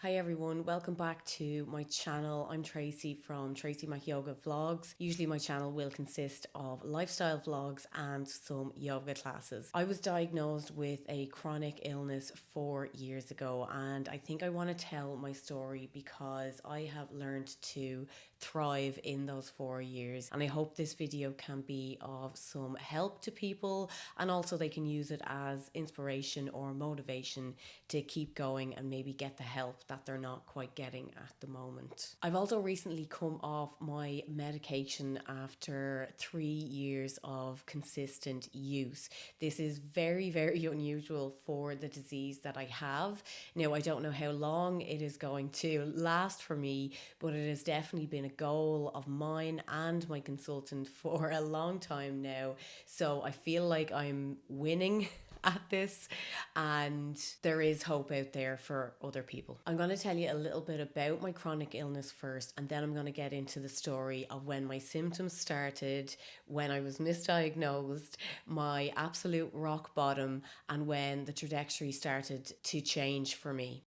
Hi everyone, welcome back to my channel. I'm Tracy from Tracy Mac Yoga Vlogs. Usually my channel will consist of lifestyle vlogs and some yoga classes. I was diagnosed with a chronic illness 4 years ago, and I think I want to tell my story because I have learned to thrive in those 4 years, and I hope this video can be of some help to people, and also they can use it as inspiration or motivation to keep going and maybe get the help that they're not quite getting at the moment. I've also recently come off my medication after 3 years of consistent use. This is very, very unusual for the disease that I have. Now, I don't know how long it is going to last for me, but it has definitely been a goal of mine and my consultant for a long time now. So I feel like I'm winning at this, and there is hope out there for other people. I'm going to tell you a little bit about my chronic illness first, and then I'm going to get into the story of when my symptoms started, when I was misdiagnosed, my absolute rock bottom, and when the trajectory started to change for me.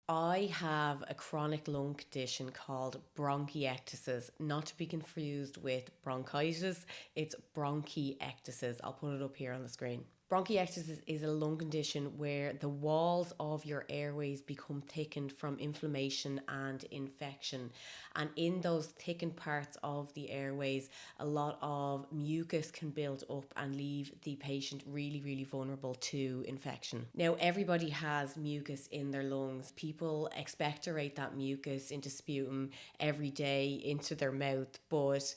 I have a chronic lung condition called bronchiectasis, not to be confused with bronchitis. It's bronchiectasis. I'll put it up here on the screen. Bronchiectasis is a lung condition where the walls of your airways become thickened from inflammation and infection. And in those thickened parts of the airways, a lot of mucus can build up and leave the patient really, really vulnerable to infection. Now, everybody has mucus in their lungs. People expectorate that mucus into sputum every day into their mouth, but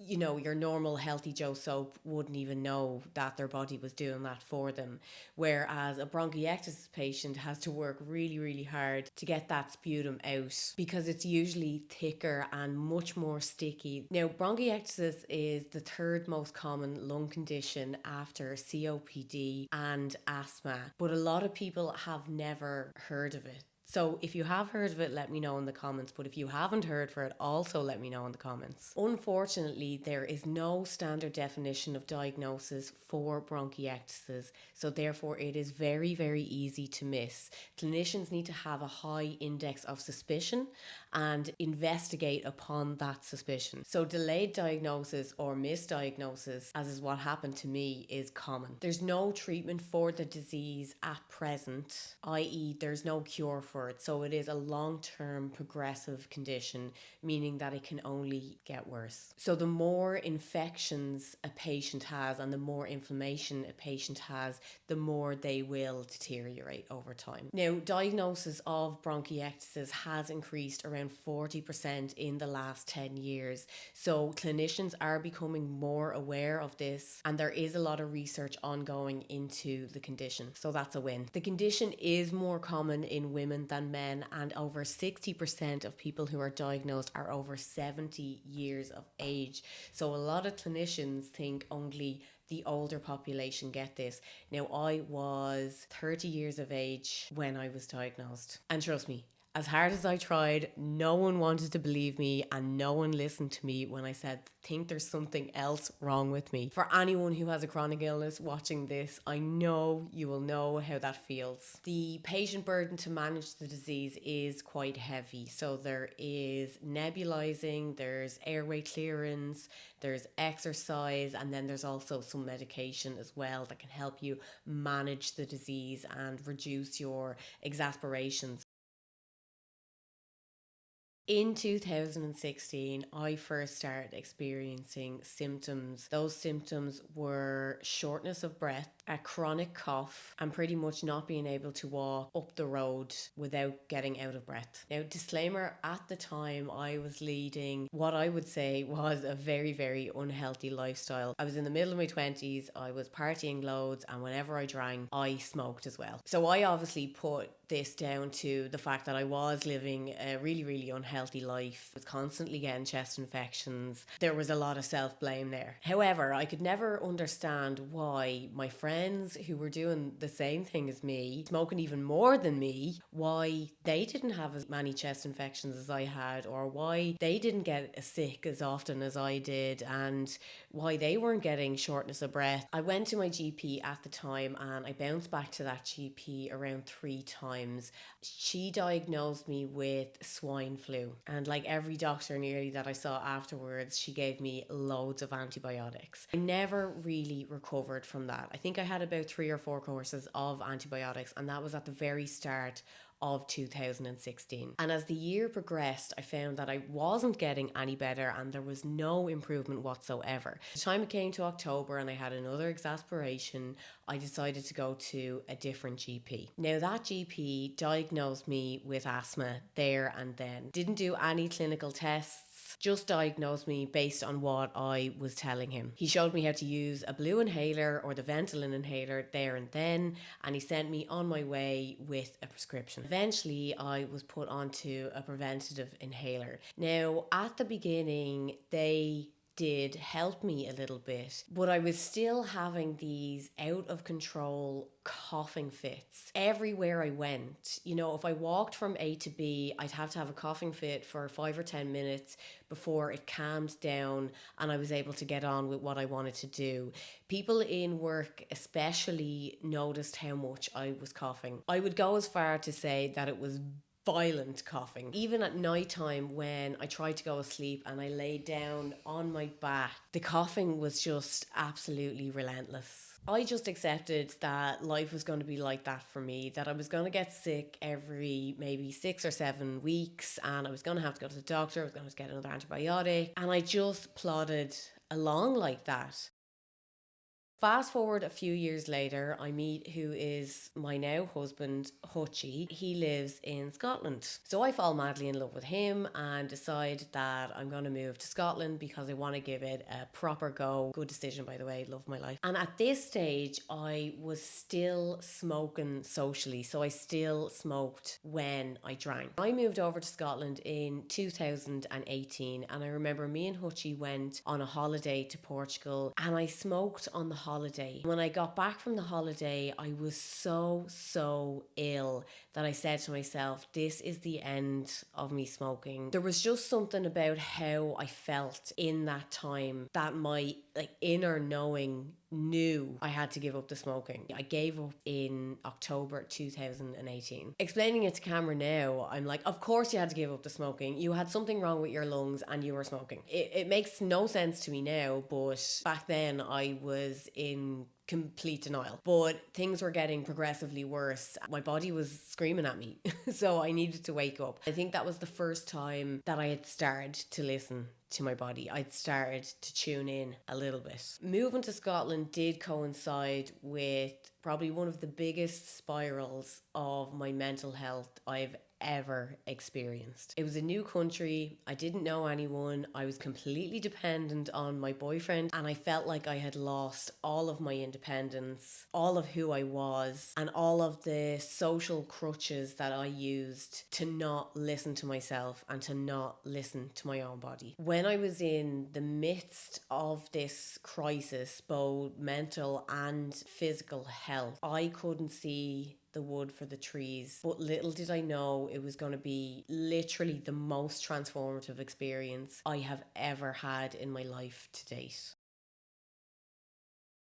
your normal healthy Joe soap wouldn't even know that their body was doing that for them. Whereas a bronchiectasis patient has to work really, really hard to get that sputum out because it's usually thicker and much more sticky. Now, bronchiectasis is the third most common lung condition after COPD and asthma, but a lot of people have never heard of it. So if you have heard of it, let me know in the comments. But if you haven't heard for it, also let me know in the comments. Unfortunately, there is no standard definition of diagnosis for bronchiectasis. So therefore, it is very, very easy to miss. Clinicians need to have a high index of suspicion and investigate upon that suspicion. So delayed diagnosis or misdiagnosis, as is what happened to me, is common. There's no treatment for the disease at present, i.e. there's no cure for it. So it is a long-term progressive condition, meaning that it can only get worse. So the more infections a patient has and the more inflammation a patient has, the more they will deteriorate over time. Now, diagnosis of bronchiectasis has increased around 40% in the last 10 years. So clinicians are becoming more aware of this, and there is a lot of research ongoing into the condition. So that's a win. The condition is more common in women than men, and over 60% of people who are diagnosed are over 70 years of age. So a lot of clinicians think only the older population get this. Now, I was 30 years of age when I was diagnosed, and trust me, as hard as I tried, no one wanted to believe me and no one listened to me when I said, think there's something else wrong with me. For anyone who has a chronic illness watching this, I know you will know how that feels. The patient burden to manage the disease is quite heavy. So there is nebulizing, there's airway clearance, there's exercise, and then there's also some medication as well that can help you manage the disease and reduce your exacerbations. In 2016, I first started experiencing symptoms. Those symptoms were shortness of breath, a chronic cough, and pretty much not being able to walk up the road without getting out of breath. Now, disclaimer, at the time I was leading what I would say was a very, very unhealthy lifestyle. I was in the middle of my 20s, I was partying loads, and whenever I drank, I smoked as well. So I obviously put this down to the fact that I was living a really, really unhealthy healthy life. I was constantly getting chest infections. There was a lot of self-blame there. However, I could never understand why my friends who were doing the same thing as me, smoking even more than me, why they didn't have as many chest infections as I had, or why they didn't get sick as often as I did, and why they weren't getting shortness of breath. I went to my GP at the time and I bounced back to that GP around 3 times. She diagnosed me with swine flu, and like every doctor nearly that I saw afterwards, she gave me loads of antibiotics. I never really recovered from that. I think I had about 3 or 4 courses of antibiotics, and that was at the very start of 2016. And as the year progressed, I found that I wasn't getting any better and there was no improvement whatsoever. By the time it came to October and I had another exasperation, I decided to go to a different GP. Now that GP diagnosed me with asthma there and then. Didn't do any clinical tests, just diagnosed me based on what I was telling him. He showed me how to use a blue inhaler or the Ventolin inhaler there and then, and he sent me on my way with a prescription. Eventually, I was put onto a preventative inhaler. Now, at the beginning, they did help me a little bit, but I was still having these out of control coughing fits everywhere I went. You know, if I walked from A to B, I'd have to have a coughing fit for 5 or 10 minutes before it calmed down and I was able to get on with what I wanted to do. People in work especially noticed how much I was coughing. I would go as far to say that it was violent coughing. Even at night time when I tried to go to sleep and I lay down on my back, the coughing was just absolutely relentless. I just accepted that life was going to be like that for me, that I was going to get sick every maybe 6 or 7 weeks and I was going to have to go to the doctor, I was going to get another antibiotic, and I just plodded along like that. Fast forward a few years later, I meet who is my now husband, Hutchie. He lives in Scotland. So I fall madly in love with him and decide that I'm going to move to Scotland because I want to give it a proper go. Good decision, by the way. Love my life. And at this stage, I was still smoking socially. So I still smoked when I drank. I moved over to Scotland in 2018, and I remember me and Hutchie went on a holiday to Portugal and I smoked on the holiday. When I got back from the holiday, I was so ill that I said to myself, this is the end of me smoking. There was just something about how I felt in that time that my inner knowing knew I had to give up the smoking. I gave up in October 2018. Explaining it to camera now, I'm like, of course you had to give up the smoking. You had something wrong with your lungs and you were smoking. It makes no sense to me now, but back then I was in complete denial. But things were getting progressively worse. My body was screaming at me. So I needed to wake up. I think that was the first time that I had started to listen to my body. I'd started to tune in a little bit. Moving to Scotland did coincide with probably one of the biggest spirals of my mental health I've ever experienced. It was a new country. I didn't know anyone. I was completely dependent on my boyfriend, and I felt like I had lost all of my independence, all of who I was, and all of the social crutches that I used to not listen to myself and to not listen to my own body. When I was in the midst of this crisis, both mental and physical health, I couldn't see the wood for the trees, but little did I know it was going to be literally the most transformative experience I have ever had in my life to date.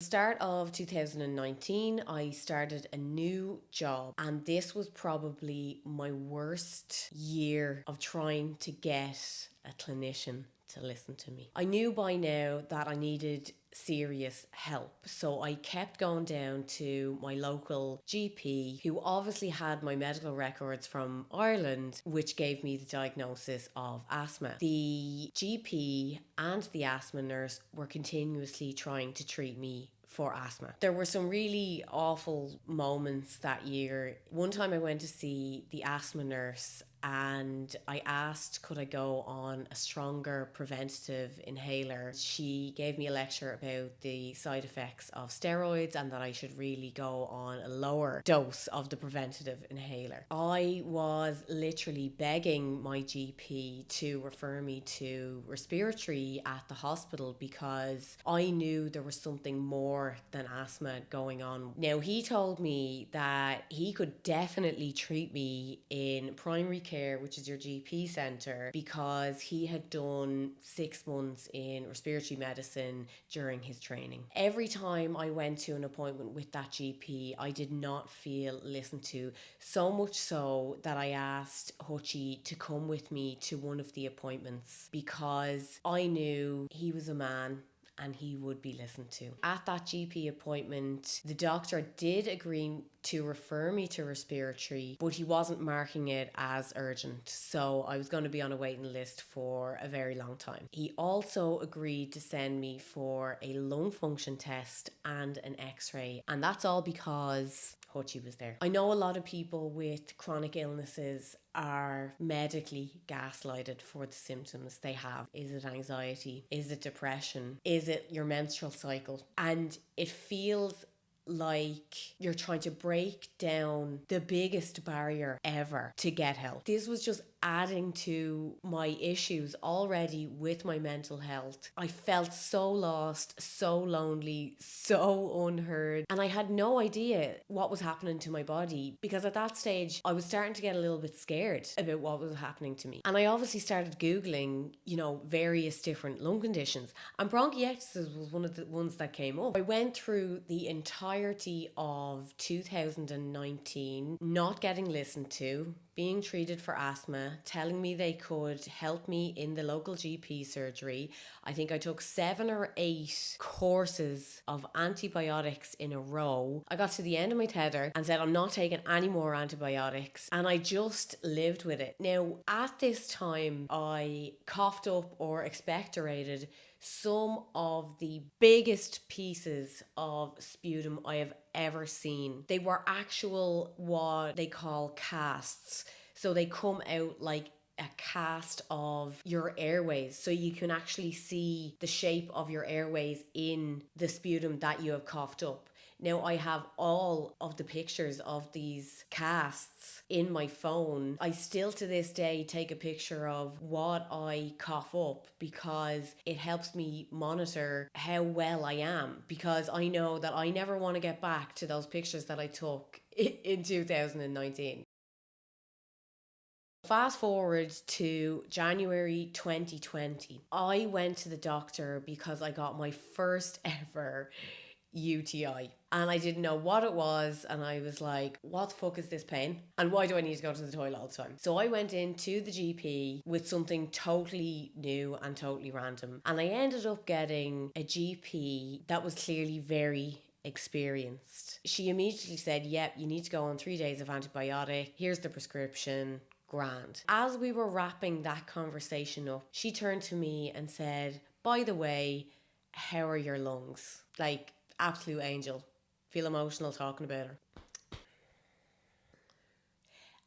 The start of 2019, I started a new job, and this was probably my worst year of trying to get a clinician to listen to me. I knew by now that I needed serious help, so I kept going down to my local GP, who obviously had my medical records from Ireland, which gave me the diagnosis of asthma. The GP and the asthma nurse were continuously trying to treat me for asthma. There were some really awful moments that year. One time I went to see the asthma nurse and I asked could I go on a stronger preventative inhaler. She gave me a lecture about the side effects of steroids and that I should really go on a lower dose of the preventative inhaler. I was literally begging my GP to refer me to respiratory at the hospital because I knew there was something more than asthma going on. Now, he told me that he could definitely treat me in primary care, which is your GP centre, because he had done 6 months in respiratory medicine during his training. Every time I went to an appointment with that GP, I did not feel listened to, so much so that I asked Hutchie to come with me to one of the appointments because I knew he was a man and he would be listened to. At that GP appointment, the doctor did agree to refer me to respiratory, but he wasn't marking it as urgent, so I was going to be on a waiting list for a very long time. He also agreed to send me for a lung function test and an x-ray, and that's all because Hutchie was there. I know a lot of people with chronic illnesses are medically gaslighted for the symptoms they have. Is it anxiety? Is it depression? Is it your menstrual cycle? And it feels like you're trying to break down the biggest barrier ever to get help. This was just adding to my issues already with my mental health. I felt so lost, so lonely, so unheard, and I had no idea what was happening to my body because at that stage I was starting to get a little bit scared about what was happening to me. And I obviously started Googling, various different lung conditions, and bronchiectasis was one of the ones that came up. I went through the entirety of 2019 not getting listened to, being treated for asthma, telling me they could help me in the local GP surgery. I think I took 7 or 8 courses of antibiotics in a row. I got to the end of my tether and said, I'm not taking any more antibiotics. And I just lived with it. Now, at this time, I coughed up or expectorated some of the biggest pieces of sputum I have ever seen. They were actual what they call casts. So they come out like a cast of your airways, so you can actually see the shape of your airways in the sputum that you have coughed up. Now, I have all of the pictures of these casts in my phone. I still to this day take a picture of what I cough up because it helps me monitor how well I am, because I know that I never want to get back to those pictures that I took in 2019. Fast forward to January 2020. I went to the doctor because I got my first ever UTI and I didn't know what it was, and I was like, what the fuck is this pain and why do I need to go to the toilet all the time? So I went into the GP with something totally new and totally random, and I ended up getting a GP that was clearly very experienced. She immediately said, yep, you need to go on 3 days of antibiotic, here's the prescription. Grand. As we were wrapping that conversation up, she turned to me and said, by the way, how are your lungs? Like, absolute angel. Feel emotional talking about her.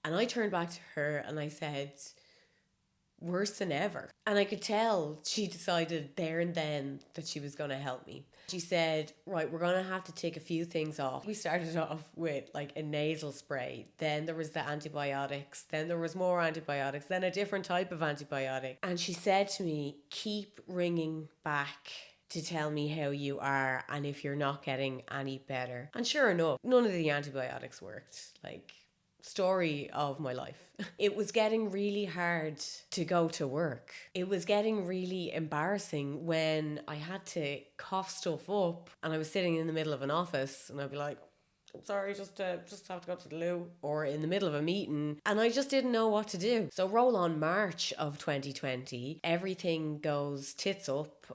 And I turned back to her and I said, worse than ever. And I could tell she decided there and then that she was going to help me. She said, right, we're going to have to take a few things off. We started off with like a nasal spray. Then there was the antibiotics. Then there was more antibiotics. Then a different type of antibiotic. And she said to me, keep ringing back to tell me how you are and if you're not getting any better. And sure enough, none of the antibiotics worked. Like, story of my life. It was getting really hard to go to work. It was getting really embarrassing when I had to cough stuff up and I was sitting in the middle of an office and I'd be like, I'm sorry, just have to go to the loo, or in the middle of a meeting, and I just didn't know what to do. So roll on March of 2020, everything goes tits up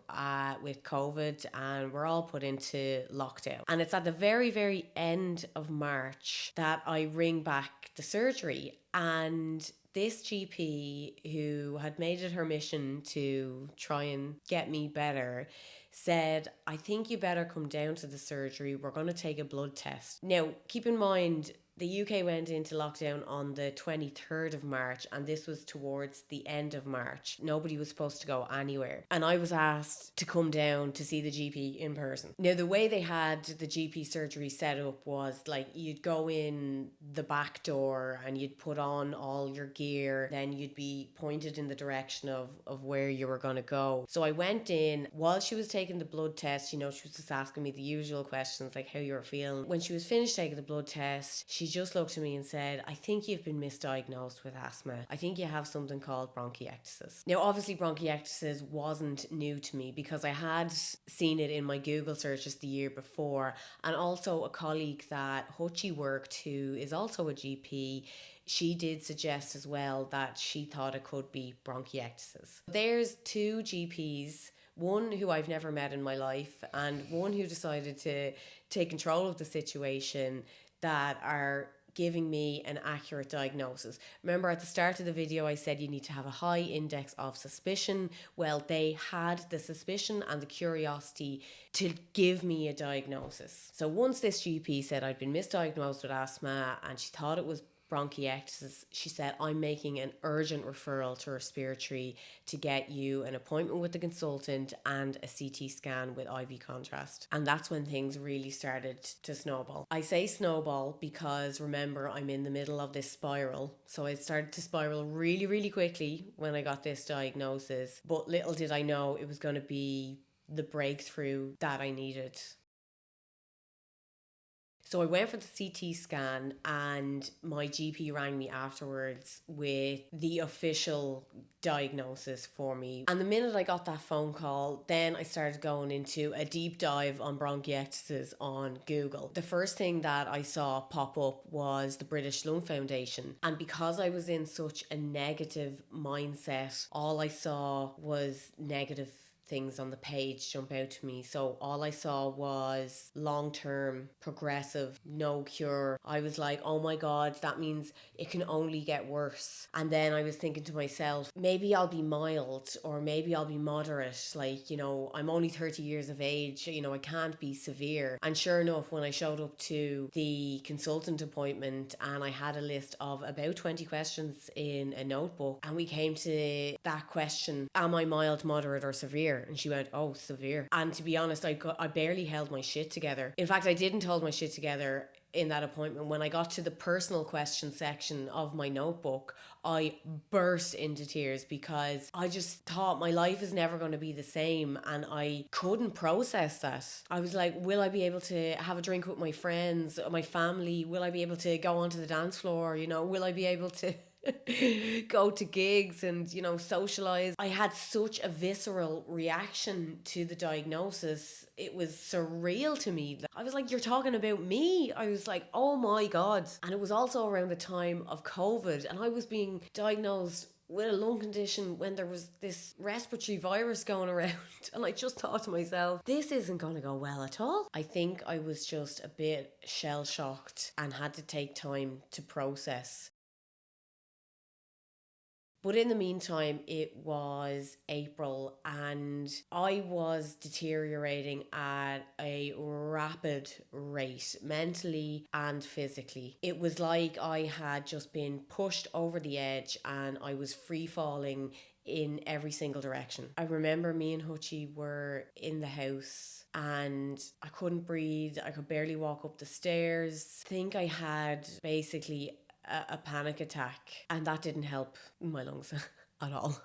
with COVID and we're all put into lockdown. And it's at the very, very end of March that I ring back the surgery, and this GP, who had made it her mission to try and get me better, said, I think you better come down to the surgery. We're going to take a blood test. Now, keep in mind, The UK went into lockdown on the 23rd of March, and this was towards the end of March. Nobody was supposed to go anywhere. And I was asked to come down to see the GP in person. Now, the way they had the GP surgery set up was like you'd go in the back door and you'd put on all your gear, then you'd be pointed in the direction of where you were going to go. So I went in. While she was taking the blood test, she was just asking me the usual questions like how you were feeling. When she was finished taking the blood test, she just looked at me and said, I think you've been misdiagnosed with asthma. I think you have something called bronchiectasis. Now, obviously, bronchiectasis wasn't new to me because I had seen it in my Google searches the year before, and also a colleague that Hutchie worked, who is also a GP, she did suggest as well that she thought it could be bronchiectasis. There's two GPs, one who I've never met in my life and one who decided to take control of the situation, that are giving me an accurate diagnosis. Remember at the start of the video I said you need to have a high index of suspicion. Well, they had the suspicion and the curiosity to give me a diagnosis. So once this GP said I'd been misdiagnosed with asthma and she thought it was bronchiectasis, she said, I'm making an urgent referral to respiratory to get you an appointment with the consultant and a CT scan with IV contrast. And that's when things really started to snowball. I say snowball because remember, I'm in the middle of this spiral. So I started to spiral really, really quickly when I got this diagnosis. But little did I know it was going to be the breakthrough that I needed. So I went for the CT scan and my GP rang me afterwards with the official diagnosis for me. And the minute I got that phone call, then I started going into a deep dive on bronchiectasis on Google. The first thing that I saw pop up was the British Lung Foundation. And because I was in such a negative mindset, all I saw was negative things on the page jump out to me. So all I saw was long-term, progressive, no cure. I was like, oh my God, that means it can only get worse. And then I was thinking to myself, maybe I'll be mild or maybe I'll be moderate. Like, I'm only 30 years of age, I can't be severe. And sure enough, when I showed up to the consultant appointment and I had a list of about 20 questions in a notebook, and we came to that question, am I mild, moderate or severe? And she went, oh, severe. And to be honest, I barely held my shit together. In fact, I didn't hold my shit together in that appointment. When I got to the personal question section of my notebook, I burst into tears because I just thought my life is never going to be the same, and I couldn't process that. I was like, will I be able to have a drink with my friends, my family? Will I be able to go onto the dance floor? Will I be able to go to gigs and socialize? I had such a visceral reaction to the diagnosis. It was surreal to me. I was like, you're talking about me? I was like, oh my God. And it was also around the time of COVID, and I was being diagnosed with a lung condition when there was this respiratory virus going around. And I just thought to myself, this isn't going to go well at all. I think I was just a bit shell shocked and had to take time to process. But in the meantime, it was April and I was deteriorating at a rapid rate, mentally and physically. It was like I had just been pushed over the edge and I was free falling in every single direction. I remember me and Hutchie were in the house and I couldn't breathe. I could barely walk up the stairs. I think I had basically a panic attack, and that didn't help my lungs at all.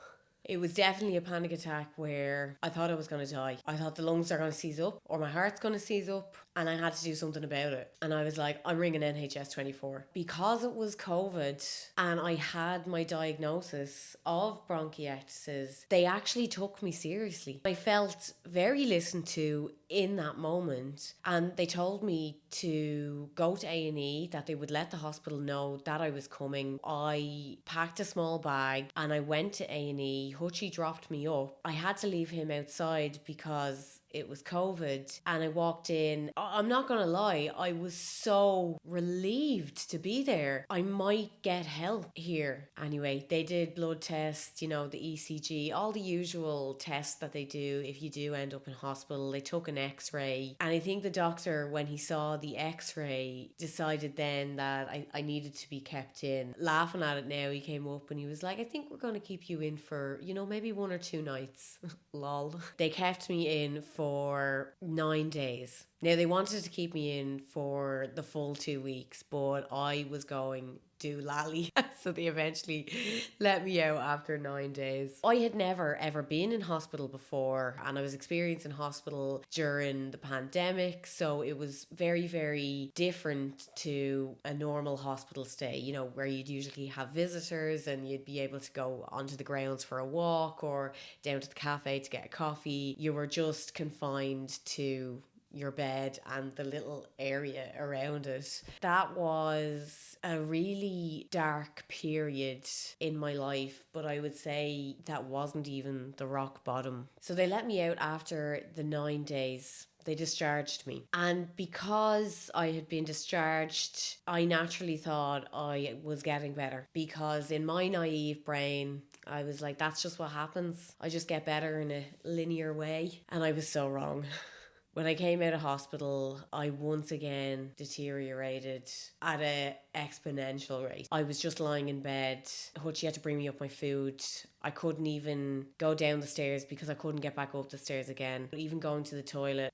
It was definitely a panic attack where I thought I was going to die. I thought the lungs are going to seize up or my heart's going to seize up, and I had to do something about it. And I was like, I'm ringing NHS 24. Because it was COVID and I had my diagnosis of bronchiectasis, they actually took me seriously. I felt very listened to in that moment, and they told me to go to A&E, that they would let the hospital know that I was coming. I packed a small bag and I went to A&E. Hutchie dropped me up. I had to leave him outside because it was COVID, and I walked in. I'm not gonna lie, I was so relieved to be there. I might get help here. Anyway, they did blood tests, the ECG, all the usual tests that they do if you do end up in hospital. They took an x-ray, and I think the doctor, when he saw the x-ray, decided then that I needed to be kept in. Laughing at it now, he came up and he was like, I think we're going to keep you in for, maybe 1 or 2 nights. Lol. They kept me in for 9 days. Now, they wanted to keep me in for the full 2 weeks, but I was going do lally. So they eventually let me out after 9 days. I had never ever been in hospital before, and I was experiencing hospital during the pandemic, so it was very, very different to a normal hospital stay, where you'd usually have visitors and you'd be able to go onto the grounds for a walk or down to the cafe to get a coffee. You were just confined to your bed and the little area around it. That was a really dark period in my life, but I would say that wasn't even the rock bottom. So they let me out after the 9 days. They discharged me. And because I had been discharged, I naturally thought I was getting better, because in my naive brain, I was like, that's just what happens. I just get better in a linear way. And I was so wrong. When I came out of hospital, I once again deteriorated at an exponential rate. I was just lying in bed. Hutchie had to bring me up my food. I couldn't even go down the stairs because I couldn't get back up the stairs again. But even going to the toilet,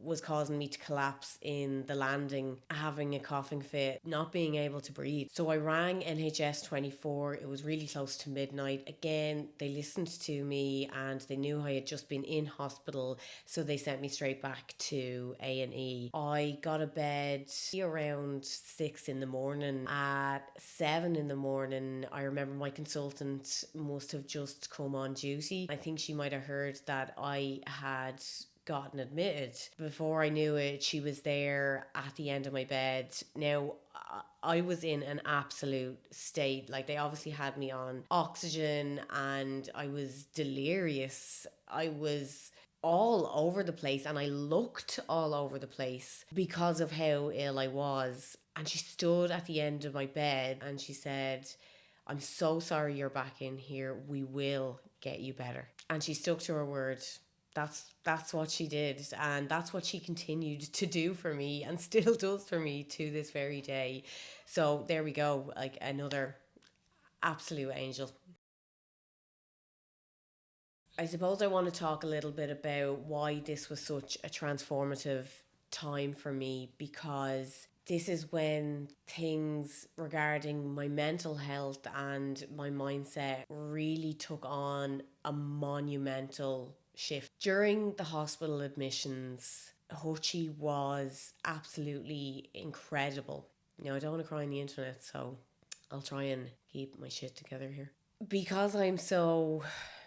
was causing me to collapse in the landing, having a coughing fit, not being able to breathe. So I rang NHS 24. It was really close to midnight. Again, they listened to me and they knew I had just been in hospital, so they sent me straight back to A&E. I got a bed around 6 in the morning. At 7 in the morning, I remember my consultant must have just come on duty. I think she might have heard that I had gotten admitted. Before I knew it, she was there at the end of my bed. Now, I was in an absolute state. Like, they obviously had me on oxygen and I was delirious. I was all over the place and I looked all over the place because of how ill I was. And she stood at the end of my bed and she said, I'm so sorry you're back in here. We will get you better. And she stuck to her word. That's what she did, and that's what she continued to do for me and still does for me to this very day. So there we go, like another absolute angel. I suppose I want to talk a little bit about why this was such a transformative time for me, because this is when things regarding my mental health and my mindset really took on a monumental shift. During the hospital admissions, Hochi was absolutely incredible. I don't want to cry on the internet, so I'll try and keep my shit together here. Because I'm so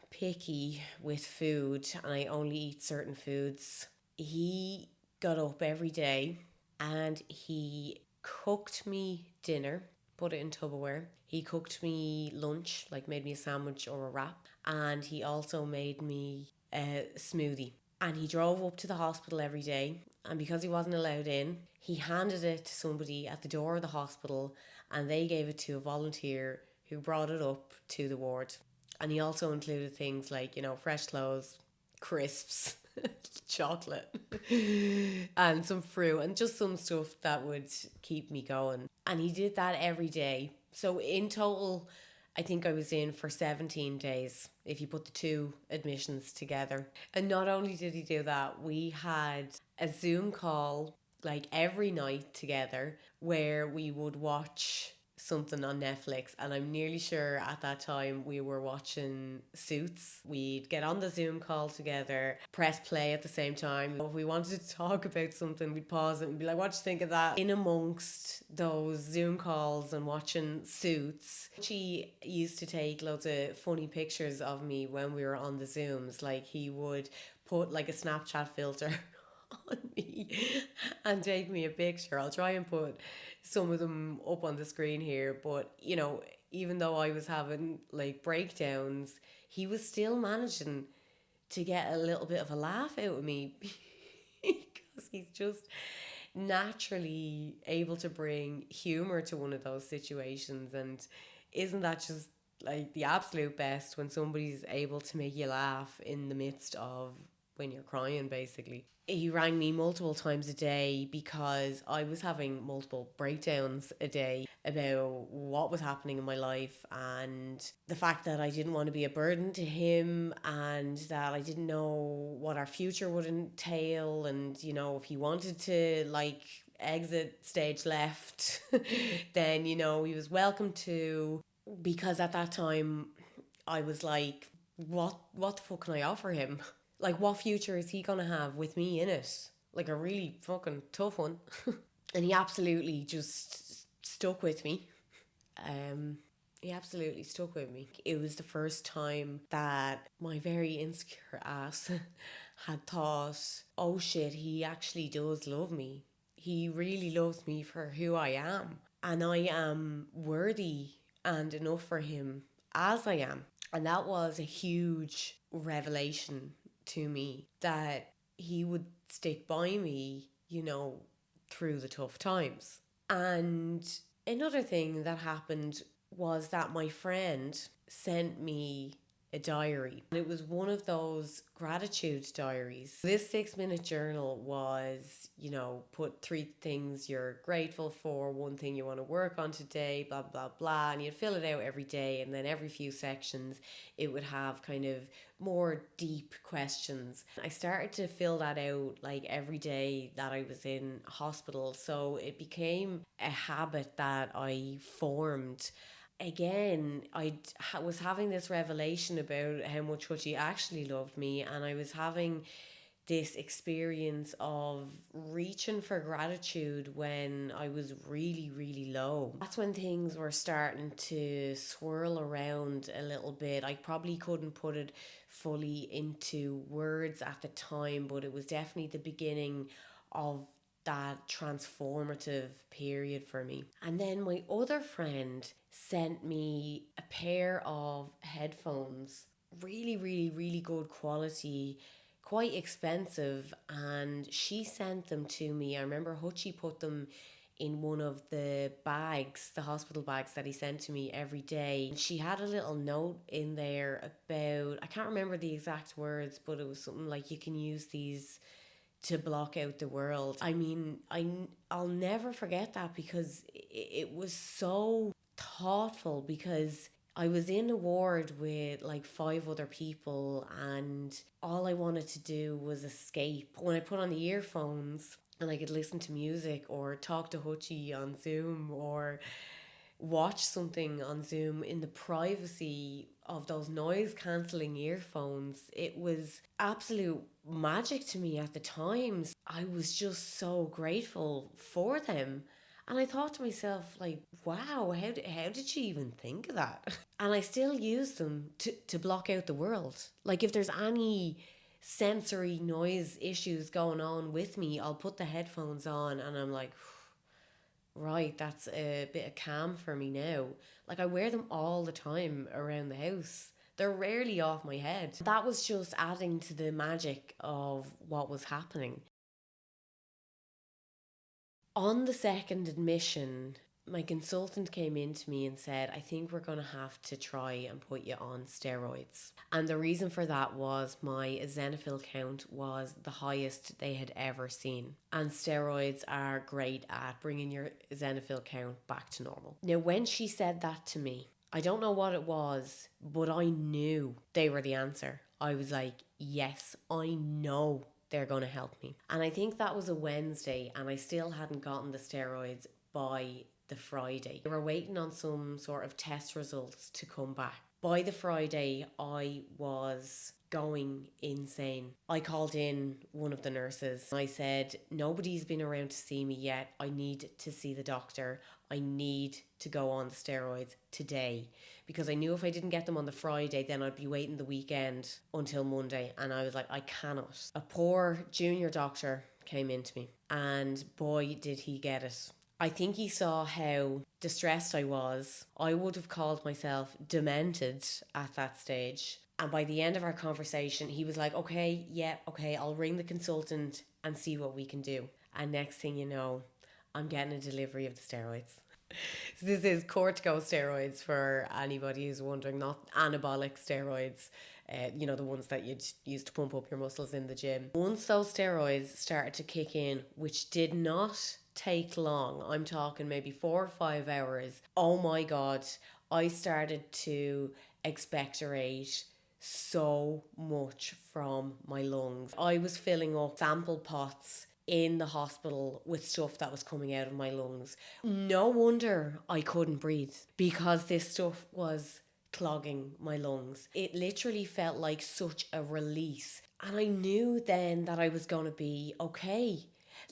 picky with food and I only eat certain foods, he got up every day and he cooked me dinner, put it in Tupperware. He cooked me lunch, like made me a sandwich or a wrap, and he also made me a smoothie. And he drove up to the hospital every day, and because he wasn't allowed in, he handed it to somebody at the door of the hospital and they gave it to a volunteer who brought it up to the ward. And he also included things like, fresh clothes, crisps, chocolate, and some fruit, and just some stuff that would keep me going. And he did that every day. So in total, I think I was in for 17 days if you put the two admissions together. And not only did he do that, we had a Zoom call like every night together where we would watch something on Netflix, and I'm nearly sure at that time we were watching Suits. We'd get on the Zoom call together, press play at the same time. If we wanted to talk about something, we'd pause it and be like, what do you think of that? In amongst those Zoom calls and watching Suits, she used to take loads of funny pictures of me when we were on the Zooms. Like, he would put like a Snapchat filter on me and take me a picture. I'll try and put some of them up on the screen here, but even though I was having like breakdowns, he was still managing to get a little bit of a laugh out of me because he's just naturally able to bring humor to one of those situations. And isn't that just like the absolute best when somebody's able to make you laugh in the midst of when you're crying, basically? He rang me multiple times a day because I was having multiple breakdowns a day about what was happening in my life and the fact that I didn't want to be a burden to him and that I didn't know what our future would entail, and you know, if he wanted to like exit stage left then you know he was welcome to, because at that time I was like, what the fuck can I offer him? Like, what future is he gonna have with me in it? Like, a really fucking tough one. And he absolutely just stuck with me. Um, he absolutely stuck with me. It was the first time that my very insecure ass had thought, oh shit, he actually does love me. He really loves me for who I am. And I am worthy and enough for him as I am. And that was a huge revelation to me, that he would stick by me, you know, through the tough times. And another thing that happened was that my friend sent me a diary. It was one of those gratitude diaries. This 6-minute journal was, you know, put 3 things you're grateful for, 1 thing you want to work on today, blah, blah, blah. And you'd fill it out every day. And then every few sections, it would have kind of more deep questions. I started to fill that out like every day that I was in hospital. So it became a habit that I formed. Again, was having this revelation about how much Hutchie actually loved me, and I was having this experience of reaching for gratitude when I was really, really low. That's when things were starting to swirl around a little bit. I probably couldn't put it fully into words at the time, but it was definitely the beginning of that transformative period for me. And then my other friend sent me a pair of headphones, really, really, really good quality, quite expensive, and she sent them to me. I remember Hutchie put them in one of the bags, the hospital bags that he sent to me every day. She had a little note in there about, I can't remember the exact words, but it was something like, you can use these to block out the world. I mean, I'll never forget that because it was so thoughtful, because I was in a ward with like 5 other people and all I wanted to do was escape. When I put on the earphones and I could listen to music or talk to Hutchie on Zoom or watch something on Zoom in the privacy of those noise cancelling earphones, it was absolute magic to me at the times. I was just so grateful for them. And I thought to myself, like, wow, how did she even think of that? And I still use them to block out the world. Like, if there's any sensory noise issues going on with me, I'll put the headphones on and I'm like, right, that's a bit of calm for me now. Like, I wear them all the time around the house. They're rarely off my head. That was just adding to the magic of what was happening. On the second admission, my consultant came in to me and said, I think we're going to have to try and put you on steroids. And the reason for that was my eosinophil count was the highest they had ever seen. And steroids are great at bringing your eosinophil count back to normal. Now, when she said that to me, I don't know what it was, but I knew they were the answer. I was like, yes, I know they're going to help me. And I think that was a Wednesday and I still hadn't gotten the steroids by the Friday. They were waiting on some sort of test results to come back. By the Friday, I was going insane. I called in one of the nurses. I said, nobody's been around to see me yet. I need to see the doctor. I need to go on the steroids today, because I knew if I didn't get them on the Friday, then I'd be waiting the weekend until Monday. And I was like, I cannot. A poor junior doctor came into me and boy, did he get it. I think he saw how distressed I was. I would have called myself demented at that stage. And by the end of our conversation, he was like, okay, yeah, okay, I'll ring the consultant and see what we can do. And next thing you know, I'm getting a delivery of the steroids. So this is corticosteroids for anybody who's wondering, not anabolic steroids, the ones that you'd use to pump up your muscles in the gym. Once those steroids started to kick in, which did not take long, I'm talking maybe 4 or 5 hours, oh my God, I started to expectorate so much from my lungs. I was filling up sample pots in the hospital with stuff that was coming out of my lungs. No wonder I couldn't breathe, because this stuff was clogging my lungs. It literally felt like such a release. And I knew then that I was going to be okay.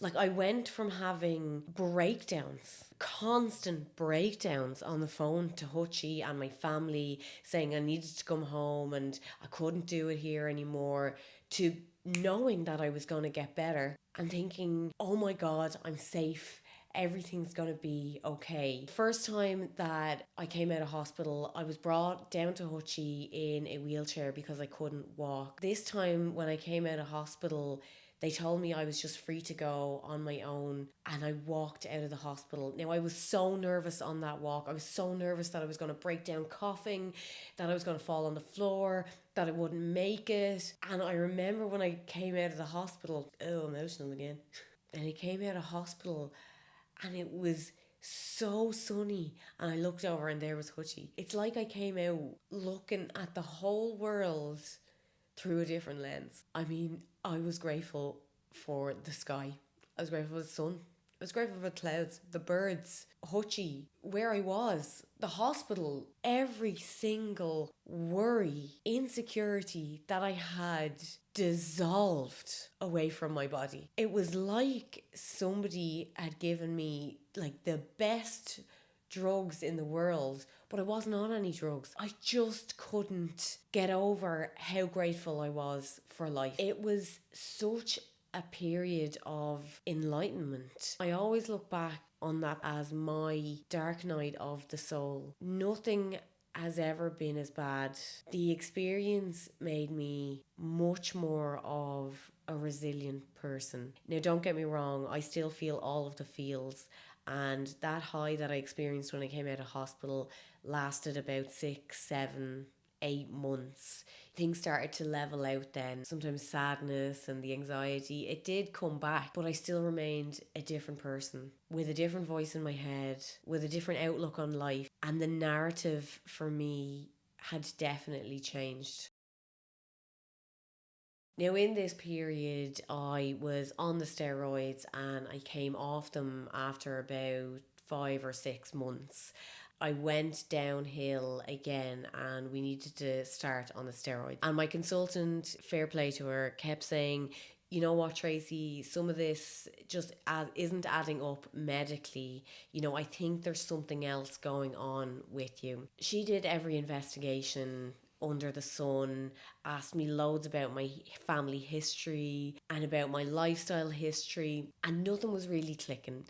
Like, I went from having breakdowns, constant breakdowns on the phone to Hutchie and my family, saying I needed to come home and I couldn't do it here anymore, to knowing that I was going to get better and thinking, oh my God, I'm safe. Everything's going to be okay. First time that I came out of hospital, I was brought down to Hutchie in a wheelchair because I couldn't walk. This time when I came out of hospital, they told me I was just free to go on my own, and I walked out of the hospital. Now, I was so nervous on that walk. I was so nervous that I was going to break down coughing, that I was going to fall on the floor, that I wouldn't make it. And I remember when I came out of the hospital, oh, emotional again. And I came out of hospital and it was so sunny, and I looked over and there was Hutchie. It's like I came out looking at the whole world through a different lens. I mean, I was grateful for the sky. I was grateful for the sun. I was grateful for the clouds, the birds, Hutchie, where I was, the hospital, every single worry, insecurity that I had dissolved away from my body. It was like somebody had given me like the best drugs in the world, but I wasn't on any drugs. I just couldn't get over how grateful I was for life. It was such a period of enlightenment. I always look back on that as my dark night of the soul. Nothing has ever been as bad. The experience made me much more of a resilient person. Now, don't get me wrong, I still feel all of the feels, and that high that I experienced when I came out of hospital lasted about 6, 7, 8 months. Things started to level out then. Sometimes sadness and the anxiety, it did come back, but I still remained a different person with a different voice in my head, with a different outlook on life. And the narrative for me had definitely changed. Now, in this period, I was on the steroids and I came off them after about 5 or 6 months. I went downhill again and we needed to start on the steroids. And my consultant, fair play to her, kept saying, you know what, Tracy, some of this just isn't adding up medically. I think there's something else going on with you. She did every investigation under the sun, asked me loads about my family history and about my lifestyle history, and nothing was really clicking.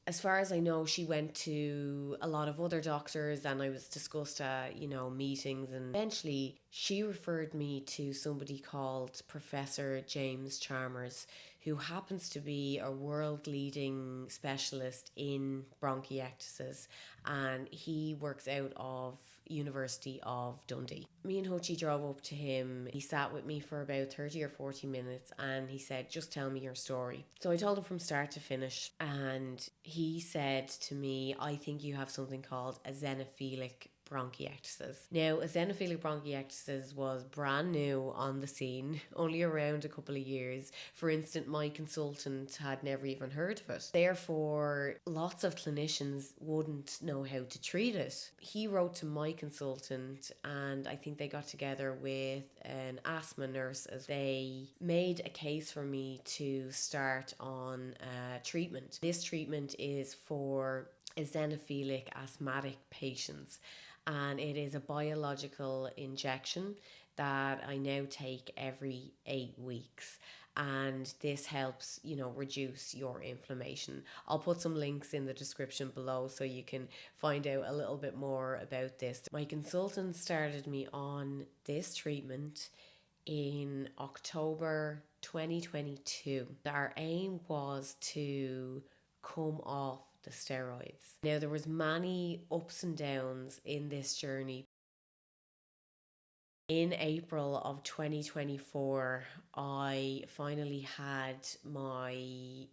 As far as I know, she went to a lot of other doctors and I was discussed at, meetings, and eventually she referred me to somebody called Professor James Chalmers, who happens to be a world leading specialist in bronchiectasis, and he works out of University of Dundee. Me and Hutchie drove up to him. He sat with me for about 30 or 40 minutes and he said, just tell me your story. So I told him from start to finish, and he said to me, I think you have something called a xenophilic bronchiectasis. Now, eosinophilic bronchiectasis was brand new on the scene, only around a couple of years. For instance, my consultant had never even heard of it. Therefore, lots of clinicians wouldn't know how to treat it. He wrote to my consultant, and I think they got together with an asthma nurse as they made a case for me to start on treatment. This treatment is for eosinophilic asthmatic patients, and it is a biological injection that I now take every 8 weeks. and this helps, reduce your inflammation. I'll put some links in the description below so you can find out a little bit more about this. My consultant started me on this treatment in October 2022. Our aim was to come off the steroids. Now there was many ups and downs in this journey. In April of 2024, I finally had my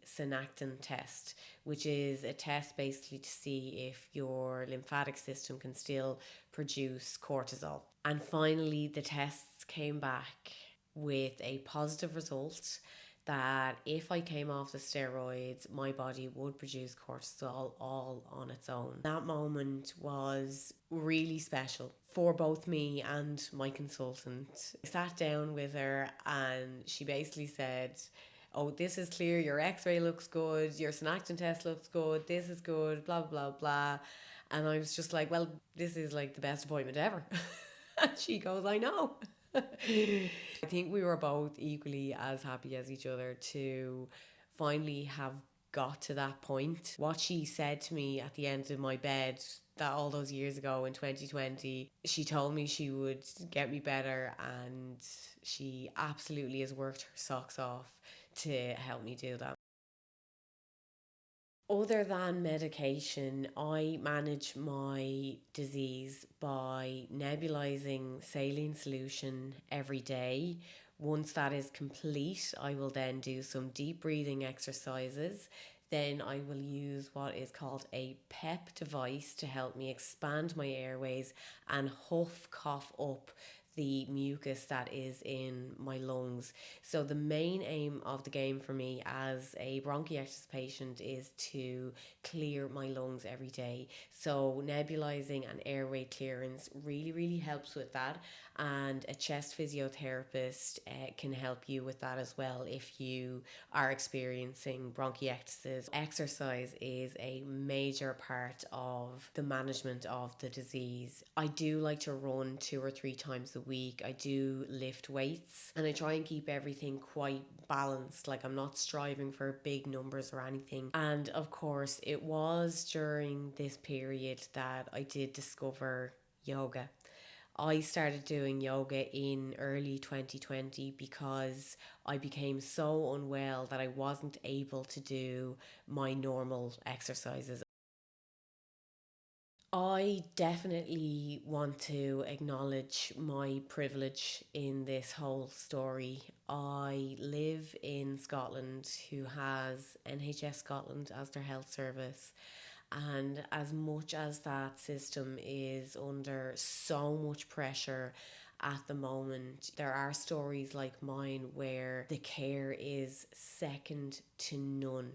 synactin test, which is a test basically to see if your lymphatic system can still produce cortisol. And finally, the tests came back with a positive result that if I came off the steroids, my body would produce cortisol all on its own. That moment was really special for both me and my consultant. I sat down with her and she basically said, "Oh, this is clear, your x-ray looks good, your synactin test looks good, this is good, blah, blah, blah." And I was just like, well, this is like the best appointment ever. And she goes, "I know." I think we were both equally as happy as each other to finally have got to that point. What she said to me at the end of my bed that all those years ago in 2020, she told me she would get me better, and she absolutely has worked her socks off to help me do that. Other than medication, I manage my disease by nebulizing saline solution every day. Once that is complete, I will then do some deep breathing exercises. Then I will use what is called a PEP device to help me expand my airways and cough up the mucus that is in my lungs. So the main aim of the game for me as a bronchiectasis patient is to clear my lungs every day. So nebulizing and airway clearance really helps with that, and a chest physiotherapist can help you with that as well if you are experiencing bronchiectasis. Exercise is a major part of the management of the disease. I do like to run 2 or 3 times a week. I do lift weights and I try and keep everything quite balanced. Like, I'm not striving for big numbers or anything. And of course, it was during this period that I did discover yoga. I started doing yoga in early 2020 because I became so unwell that I wasn't able to do my normal exercises. I definitely want to acknowledge my privilege in this whole story. I live in Scotland, who has NHS Scotland as their health service. And as much as that system is under so much pressure at the moment, there are stories like mine where the care is second to none.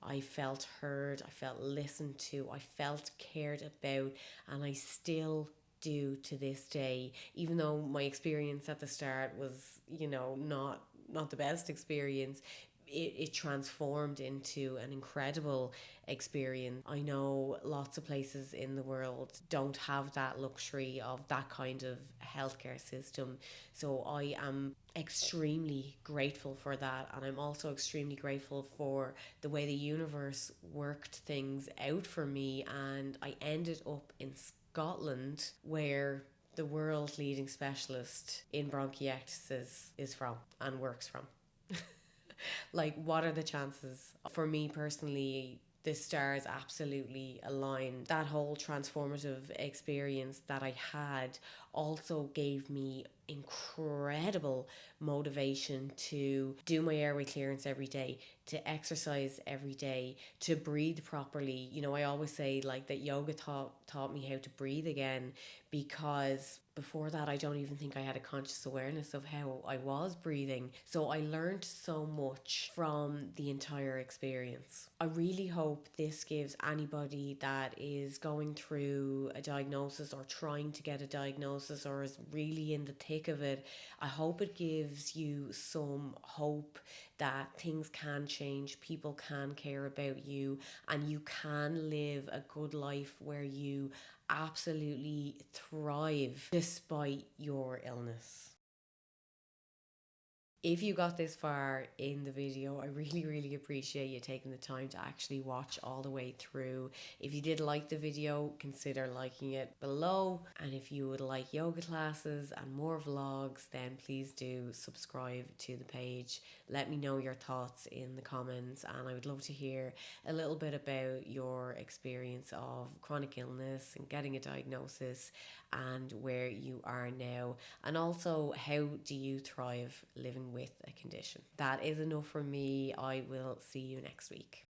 I felt heard, I felt listened to, I felt cared about, and I still do to this day. Even though my experience at the start was, not the best experience, it transformed into an incredible experience. I know lots of places in the world don't have that luxury of that kind of healthcare system. So I am extremely grateful for that. And I'm also extremely grateful for the way the universe worked things out for me. And I ended up in Scotland, where the world leading specialist in bronchiectasis is from and works from. Like, what are the chances? For me personally, the stars absolutely aligned. That whole transformative experience that I had also gave me incredible motivation to do my airway clearance every day, to exercise every day, to breathe properly. I always say like that yoga taught me how to breathe again, because before that I don't even think I had a conscious awareness of how I was breathing. So I learned so much from the entire experience. I really hope this gives anybody that is going through a diagnosis or trying to get a diagnosis or is really in the thick of it, I hope it gives you some hope that things can change, people can care about you, and you can live a good life where you absolutely thrive despite your illness. If you got this far in the video, I really appreciate you taking the time to actually watch all the way through. If you did like the video, consider liking it below. And if you would like yoga classes and more vlogs, then please do subscribe to the page. Let me know your thoughts in the comments, and I would love to hear a little bit about your experience of chronic illness and getting a diagnosis and where you are now, and also how do you thrive living with a condition. That is enough for me. I will see you next week.